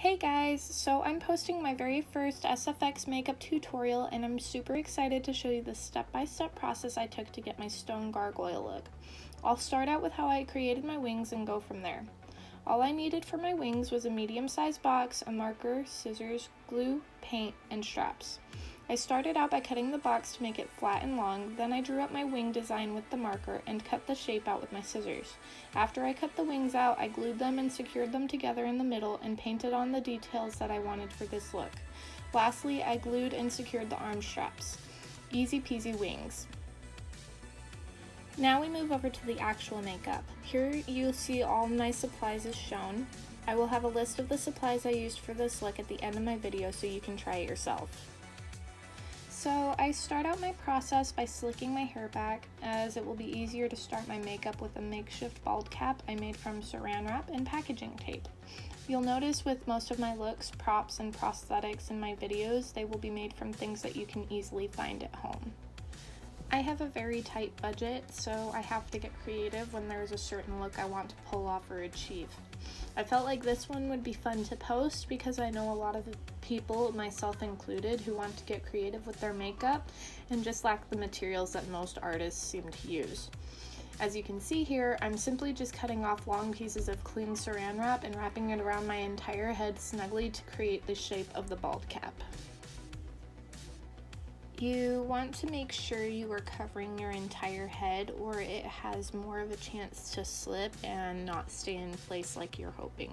Hey guys, so I'm posting my very first SFX makeup tutorial and I'm super excited to show you the step-by-step process I took to get my stone gargoyle look. I'll start out with how I created my wings and go from there. All I needed for my wings was a medium-sized box, a marker, scissors, glue, paint, and straps. I started out by cutting the box to make it flat and long, then I drew up my wing design with the marker and cut the shape out with my scissors. After I cut the wings out, I glued them and secured them together in the middle and painted on the details that I wanted for this look. Lastly, I glued and secured the arm straps. Easy peasy wings. Now we move over to the actual makeup. Here you'll see all my supplies as shown. I will have a list of the supplies I used for this look at the end of my video so you can try it yourself. So I start out my process by slicking my hair back, as it will be easier to start my makeup with a makeshift bald cap I made from saran wrap and packaging tape. You'll notice with most of my looks, props, and prosthetics in my videos, they will be made from things that you can easily find at home. I have a very tight budget, so I have to get creative when there's a certain look I want to pull off or achieve. I felt like this one would be fun to post because I know a lot of people, myself included, who want to get creative with their makeup and just lack the materials that most artists seem to use. As you can see here, I'm simply just cutting off long pieces of clean saran wrap and wrapping it around my entire head snugly to create the shape of the bald cap. You want to make sure you are covering your entire head or it has more of a chance to slip and not stay in place like you're hoping.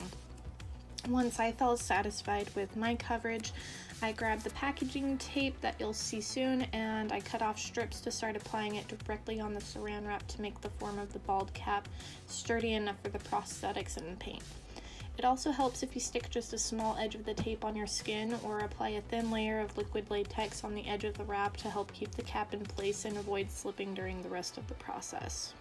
Once I felt satisfied with my coverage, I grabbed the packaging tape that you'll see soon and I cut off strips to start applying it directly on the saran wrap to make the form of the bald cap sturdy enough for the prosthetics and paint. It also helps if you stick just a small edge of the tape on your skin or apply a thin layer of liquid latex on the edge of the wrap to help keep the cap in place and avoid slipping during the rest of the process.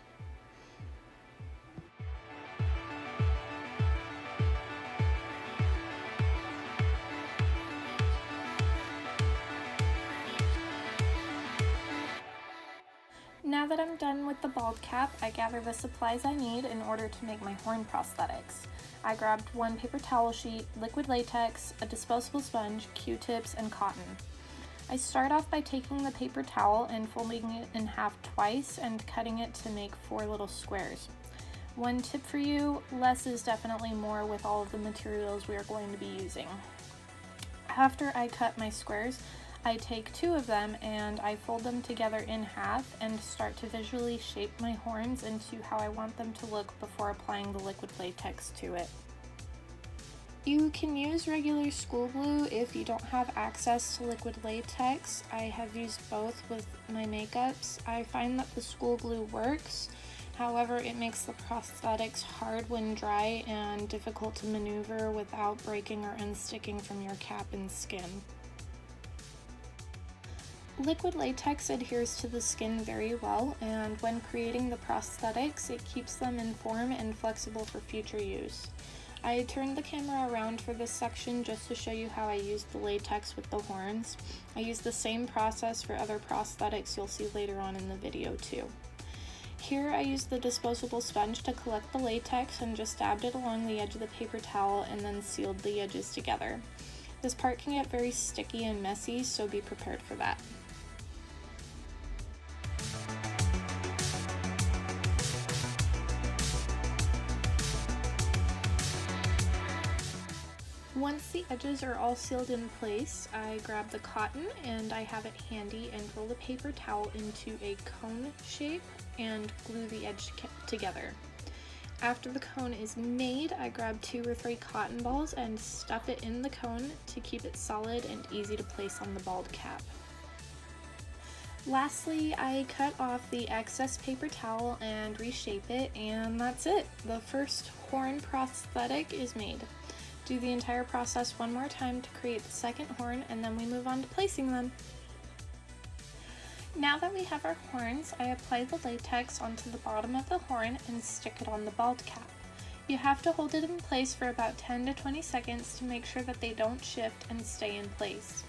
Now that I'm done with the bald cap, I gather the supplies I need in order to make my horn prosthetics. I grabbed one paper towel sheet, liquid latex, a disposable sponge, Q-tips, and cotton. I start off by taking the paper towel and folding it in half twice and cutting it to make 4 little squares. One tip for you, less is definitely more with all of the materials we are going to be using. After I cut my squares, I take 2 of them and I fold them together in half and start to visually shape my horns into how I want them to look before applying the liquid latex to it. You can use regular school glue if you don't have access to liquid latex. I have used both with my makeups. I find that the school glue works. However, it makes the prosthetics hard when dry and difficult to maneuver without breaking or unsticking from your cap and skin. Liquid latex adheres to the skin very well, and when creating the prosthetics, it keeps them in form and flexible for future use. I turned the camera around for this section just to show you how I used the latex with the horns. I used the same process for other prosthetics you'll see later on in the video too. Here I used the disposable sponge to collect the latex and just dabbed it along the edge of the paper towel and then sealed the edges together. This part can get very sticky and messy, so be prepared for that. Once the edges are all sealed in place, I grab the cotton and I have it handy and roll the paper towel into a cone shape and glue the edge together. After the cone is made, I grab 2 or 3 cotton balls and stuff it in the cone to keep it solid and easy to place on the bald cap. Lastly, I cut off the excess paper towel and reshape it, and that's it. The first horn prosthetic is made. Do the entire process one more time to create the second horn, and then we move on to placing them. Now that we have our horns, I apply the latex onto the bottom of the horn and stick it on the bald cap. You have to hold it in place for about 10 to 20 seconds to make sure that they don't shift and stay in place.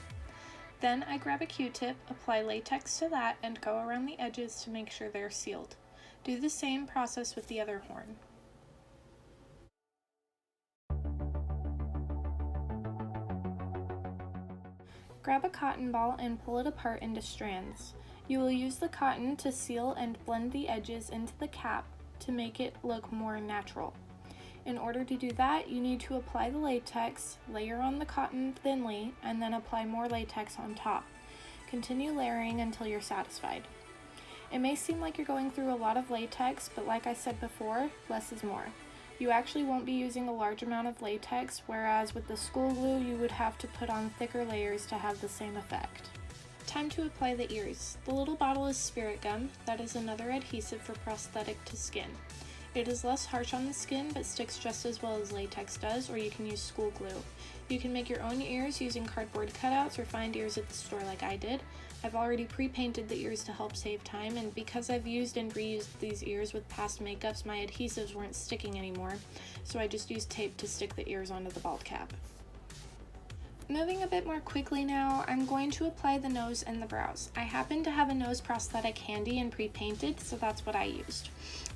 Then I grab a Q-tip, apply latex to that, and go around the edges to make sure they're sealed. Do the same process with the other horn. Grab a cotton ball and pull it apart into strands. You will use the cotton to seal and blend the edges into the cap to make it look more natural. In order to do that, you need to apply the latex, layer on the cotton thinly, and then apply more latex on top. Continue layering until you're satisfied. It may seem like you're going through a lot of latex, but like I said before, less is more. You actually won't be using a large amount of latex, whereas with the school glue, you would have to put on thicker layers to have the same effect. Time to apply the ears. The little bottle is spirit gum, that is another adhesive for prosthetic to skin. It is less harsh on the skin, but sticks just as well as latex does, or you can use school glue. You can make your own ears using cardboard cutouts or find ears at the store like I did. I've already pre-painted the ears to help save time, and because I've used and reused these ears with past makeups, my adhesives weren't sticking anymore, so I just used tape to stick the ears onto the bald cap. Moving a bit more quickly now, I'm going to apply the nose and the brows. I happen to have a nose prosthetic handy and pre-painted, so that's what I used.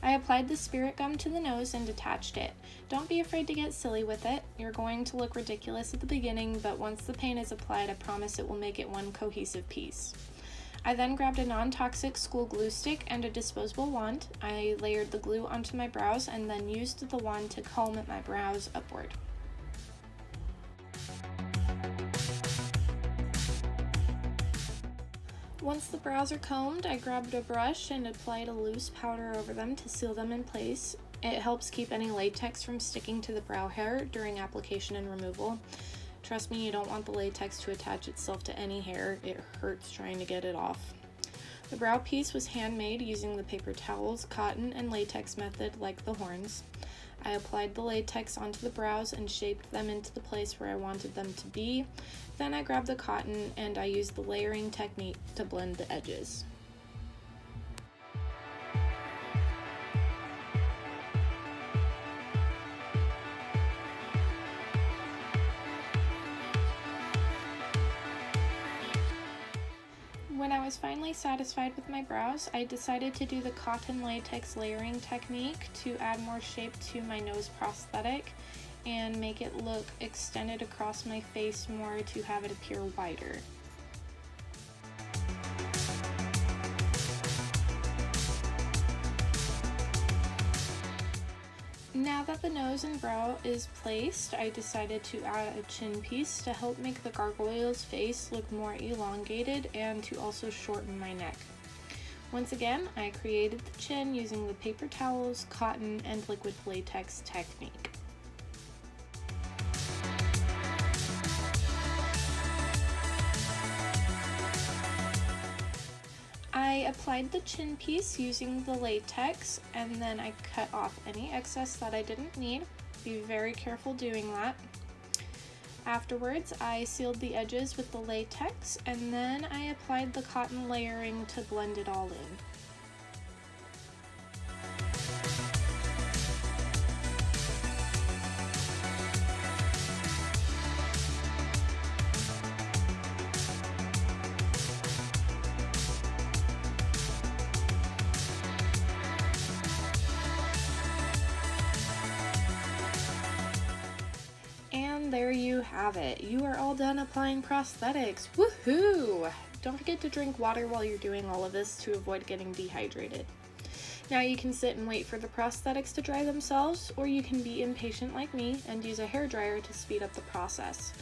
I applied the spirit gum to the nose and attached it. Don't be afraid to get silly with it. You're going to look ridiculous at the beginning, but once the paint is applied, I promise it will make it one cohesive piece. I then grabbed a non-toxic school glue stick and a disposable wand. I layered the glue onto my brows and then used the wand to comb at my brows upward. Once the brows are combed, I grabbed a brush and applied a loose powder over them to seal them in place. It helps keep any latex from sticking to the brow hair during application and removal. Trust me, you don't want the latex to attach itself to any hair. It hurts trying to get it off. The brow piece was handmade using the paper towels, cotton, and latex method like the horns. I applied the latex onto the brows and shaped them into the place where I wanted them to be. Then I grabbed the cotton and I used the layering technique to blend the edges. When I was finally satisfied with my brows, I decided to do the cotton latex layering technique to add more shape to my nose prosthetic and make it look extended across my face more to have it appear wider. Now that the nose and brow is placed, I decided to add a chin piece to help make the gargoyle's face look more elongated and to also shorten my neck. Once again, I created the chin using the paper towels, cotton, and liquid latex technique. I applied the chin piece using the latex and then I cut off any excess that I didn't need. Be very careful doing that. Afterwards, I sealed the edges with the latex and then I applied the cotton layering to blend it all in. And there you have it. You are all done applying prosthetics. Woohoo! Don't forget to drink water while you're doing all of this to avoid getting dehydrated. Now you can sit and wait for the prosthetics to dry themselves, or you can be impatient like me and use a hairdryer to speed up the process.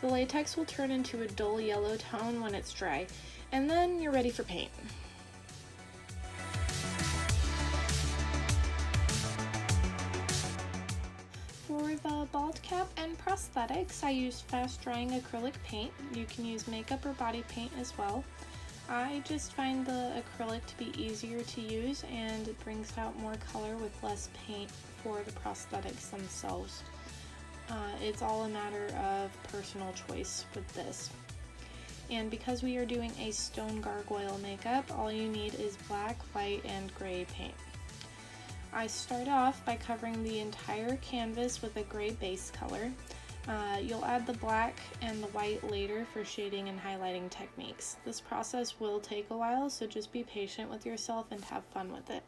The latex will turn into a dull yellow tone when it's dry, and then you're ready for paint. For the bald cap and prosthetics, I use fast drying acrylic paint. You can use makeup or body paint as well. I just find the acrylic to be easier to use and it brings out more color with less paint for the prosthetics themselves. It's all a matter of personal choice with this. And because we are doing a stone gargoyle makeup, all you need is black, white, and gray paint. I start off by covering the entire canvas with a gray base color. You'll add the black and the white later for shading and highlighting techniques. This process will take a while, so just be patient with yourself and have fun with it.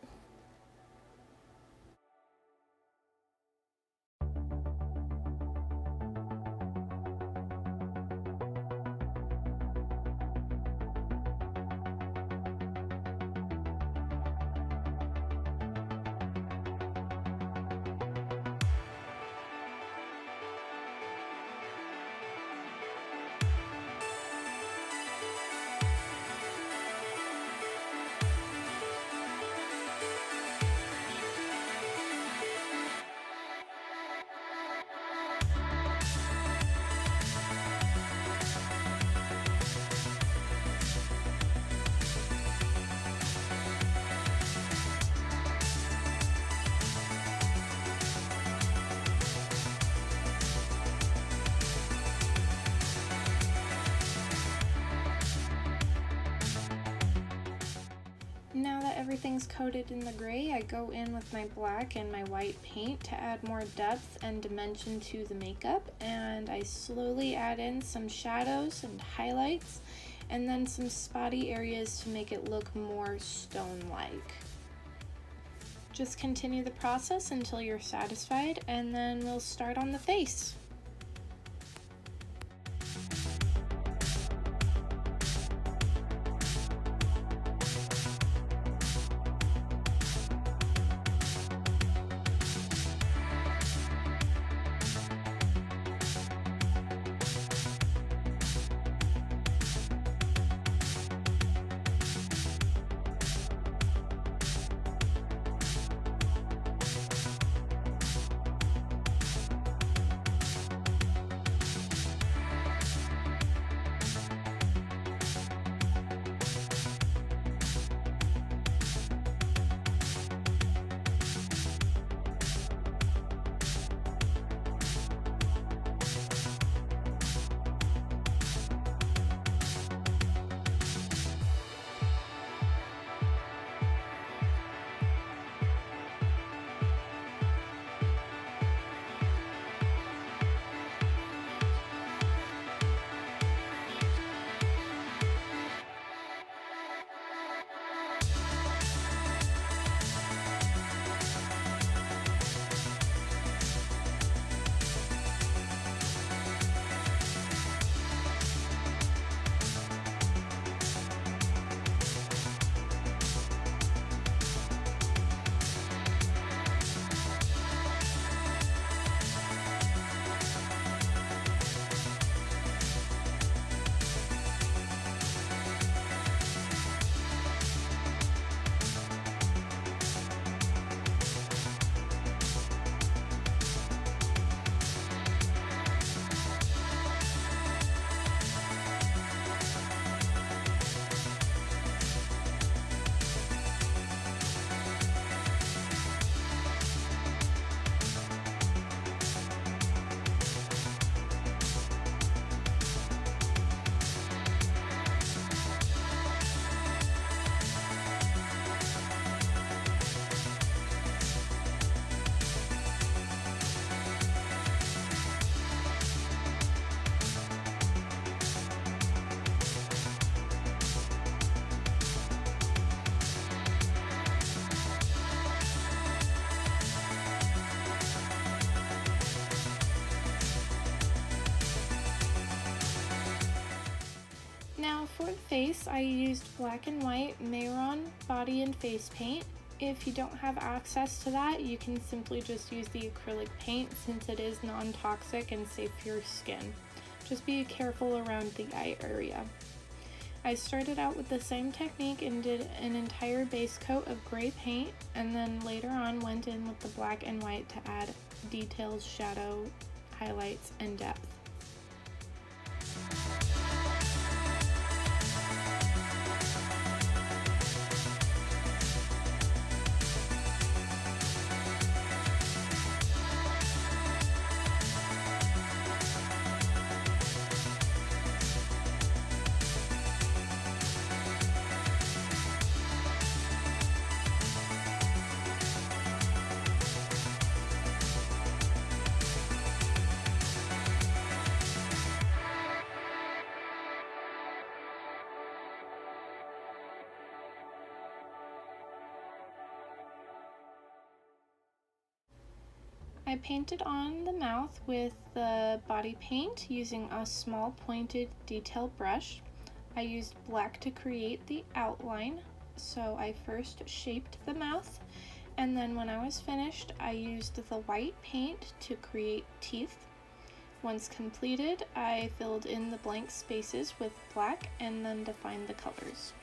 everything's coated in the gray, I go in with my black and my white paint to add more depth and dimension to the makeup, and I slowly add in some shadows and highlights and then some spotty areas to make it look more stone-like. Just continue the process until you're satisfied, and then we'll start on the face. Now for the face, I used black and white Mayron body and face paint. If you don't have access to that, you can simply just use the acrylic paint since it is non-toxic and safe for your skin. Just be careful around the eye area. I started out with the same technique and did an entire base coat of gray paint, and then later on went in with the black and white to add details, shadow, highlights, and depth. I painted on the mouth with the body paint using a small pointed detail brush. I used black to create the outline, so I first shaped the mouth, and then when I was finished, I used the white paint to create teeth. Once completed, I filled in the blank spaces with black and then defined the colors.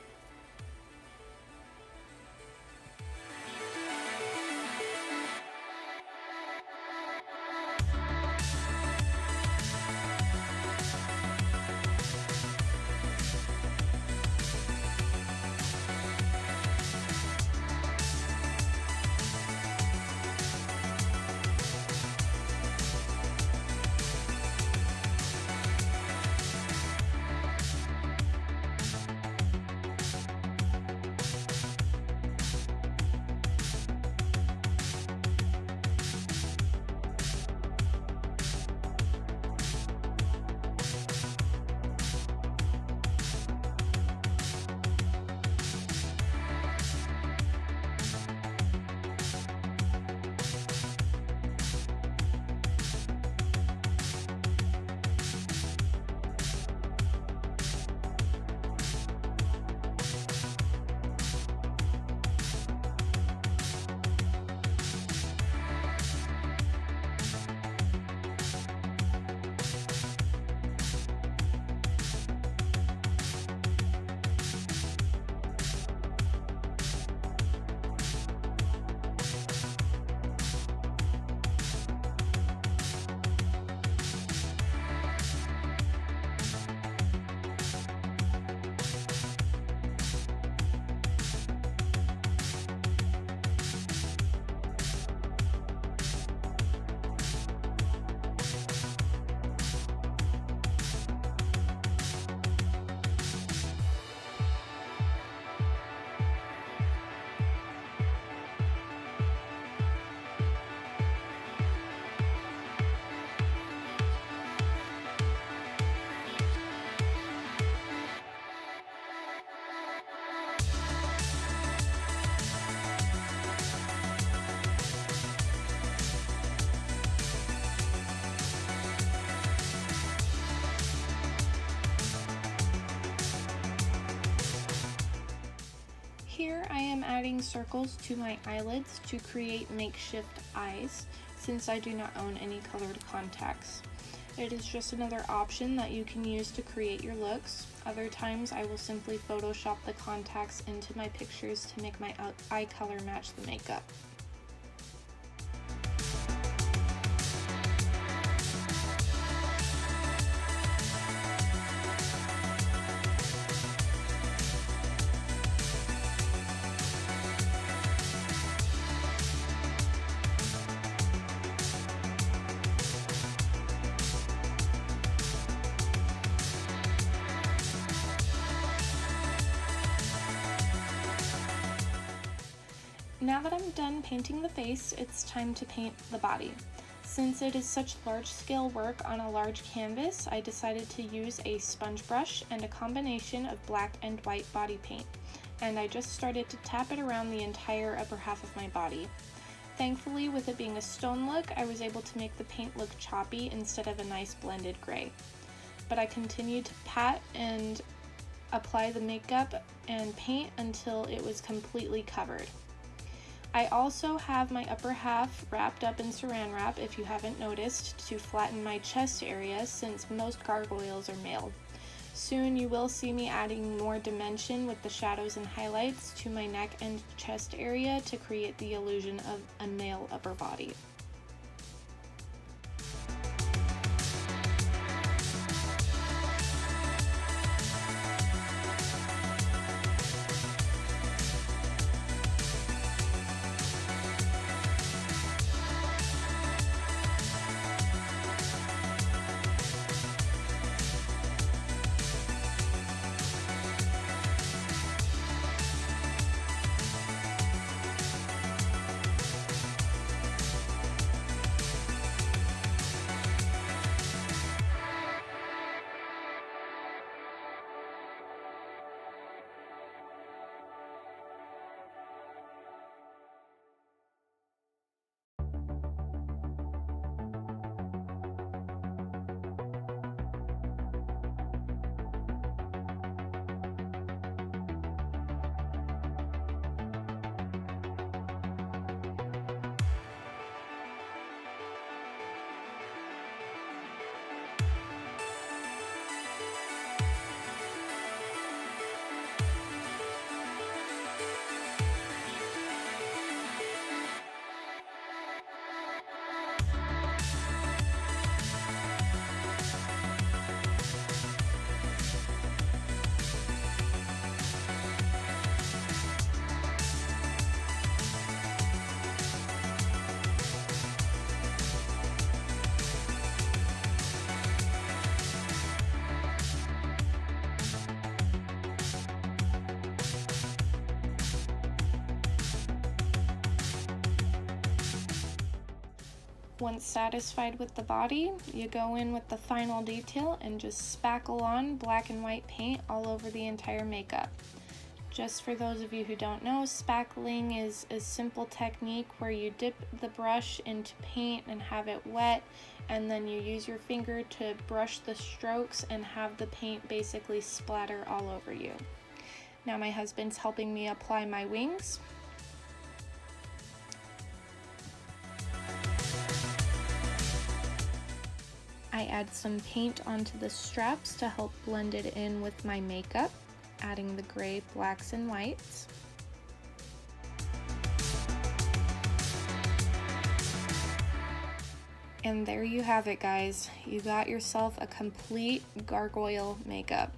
adding circles to my eyelids to create makeshift eyes, since I do not own any colored contacts. It is just another option that you can use to create your looks. Other times I will simply Photoshop the contacts into my pictures to make my eye color match the makeup. Now that I'm done painting the face, it's time to paint the body. Since it is such large-scale work on a large canvas, I decided to use a sponge brush and a combination of black and white body paint, and I just started to tap it around the entire upper half of my body. Thankfully, with it being a stone look, I was able to make the paint look choppy instead of a nice blended gray. But I continued to pat and apply the makeup and paint until it was completely covered. I also have my upper half wrapped up in saran wrap, if you haven't noticed, to flatten my chest area since most gargoyles are male. Soon you will see me adding more dimension with the shadows and highlights to my neck and chest area to create the illusion of a male upper body. Once satisfied with the body, you go in with the final detail and just spackle on black and white paint all over the entire makeup. Just for those of you who don't know, spackling is a simple technique where you dip the brush into paint and have it wet, and then you use your finger to brush the strokes and have the paint basically splatter all over you. Now my husband's helping me apply my wings. I add some paint onto the straps to help blend it in with my makeup, adding the gray, blacks, and whites. And there you have it, guys. You got yourself a complete gargoyle makeup.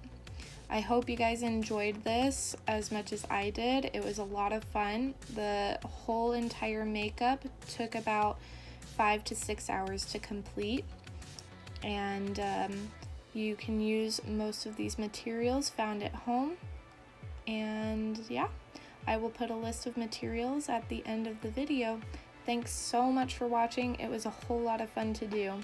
I hope you guys enjoyed this as much as I did. It was a lot of fun. The whole entire makeup took about 5 to 6 hours to complete. And you can use most of these materials found at home. And yeah, I will put a list of materials at the end of the video. Thanks so much for watching. It was a whole lot of fun to do.